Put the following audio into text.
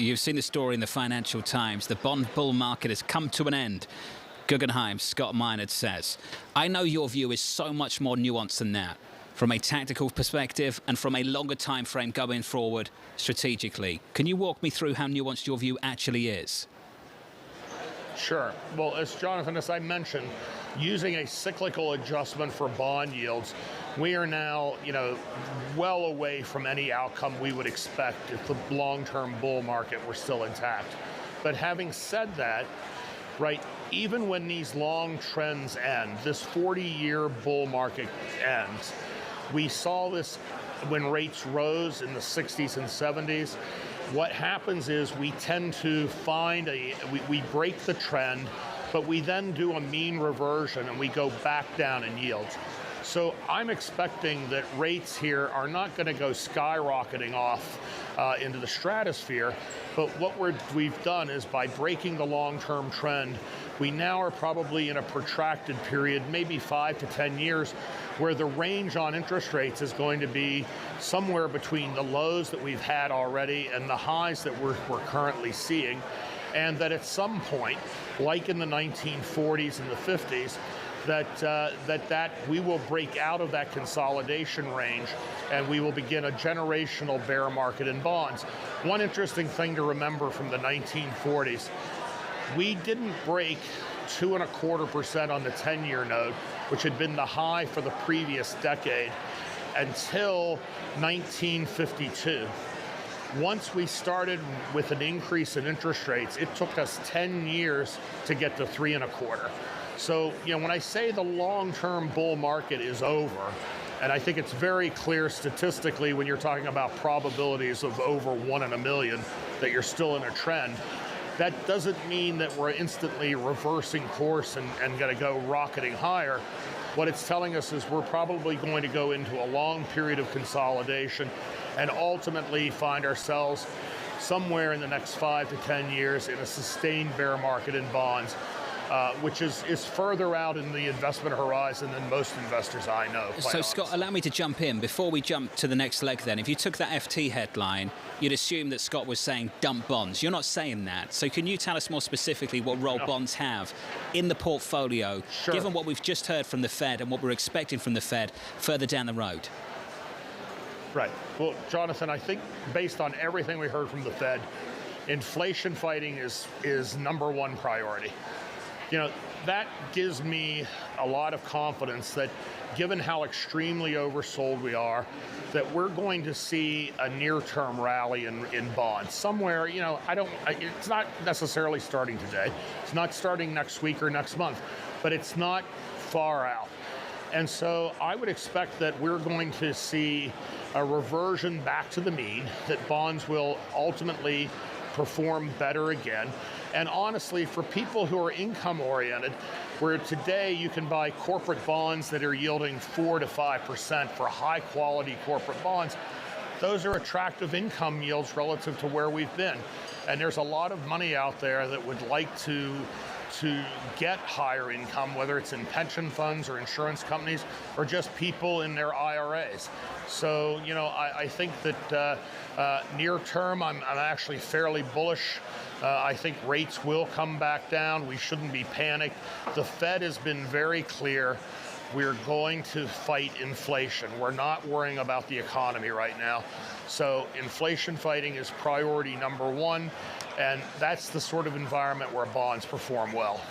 You've seen the story in the Financial Times. The bond bull market has come to an end. Guggenheim, Scott Minerd says. I know your view is so much more nuanced than that, from a tactical perspective and from a longer time frame going forward strategically. Can you walk me through how nuanced your view actually is? Sure. Well, Jonathan, as I mentioned, using a cyclical adjustment for bond yields, we are now, well away from any outcome we would expect if the long-term bull market were still intact. But having said that, right, even when these long trends end, this 40-year bull market ends, we saw this when rates rose in the 60s and 70s. What happens is we tend to find we break the trend, but we then do a mean reversion and we go back down in yields. So I'm expecting that rates here are not going to go skyrocketing off into the stratosphere, but what we've done is by breaking the long-term trend, we now are probably in a protracted period, maybe 5 to 10 years, where the range on interest rates is going to be somewhere between the lows that we've had already and the highs that we're currently seeing, and that at some point, like in the 1940s and the 50s, that we will break out of that consolidation range and we will begin a generational bear market in bonds. One interesting thing to remember from the 1940s, we didn't break 2.25% on the 10-year note, which had been the high for the previous decade, until 1952. Once we started with an increase in interest rates, it took us 10 years to get to 3.25. So, when I say the long-term bull market is over, and I think it's very clear statistically when you're talking about probabilities of over 1 in a million that you're still in a trend, that doesn't mean that we're instantly reversing course and going to go rocketing higher. What it's telling us is we're probably going to go into a long period of consolidation and ultimately find ourselves somewhere in the next 5 to 10 years in a sustained bear market in bonds, which is further out in the investment horizon than most investors I know. So, Scott, allow me to jump in. Before we jump to the next leg then, if you took that FT headline, you'd assume that Scott was saying dump bonds. You're not saying that. So can you tell us more specifically what role bonds have in the portfolio, Sure. given what we've just heard from the Fed and what we're expecting from the Fed further down the road? Right. Well, Jonathan, I think based on everything we heard from the Fed, inflation fighting is number one priority. That gives me a lot of confidence that given how extremely oversold we are, that we're going to see a near-term rally in bonds. Somewhere, it's not necessarily starting today. It's not starting next week or next month, but it's not far out. And so I would expect that we're going to see a reversion back to the mean, that bonds will ultimately perform better again. And honestly, for people who are income-oriented, where today you can buy corporate bonds that are yielding 4 to 5% for high-quality corporate bonds, those are attractive income yields relative to where we've been. And there's a lot of money out there that would like to get higher income, whether it's in pension funds or insurance companies or just people in their IRAs. So, I think that near term, I'm actually fairly bullish. I think rates will come back down. We shouldn't be panicked. The Fed has been very clear. We're going to fight inflation. We're not worrying about the economy right now. So inflation fighting is priority number one, and that's the sort of environment where bonds perform well.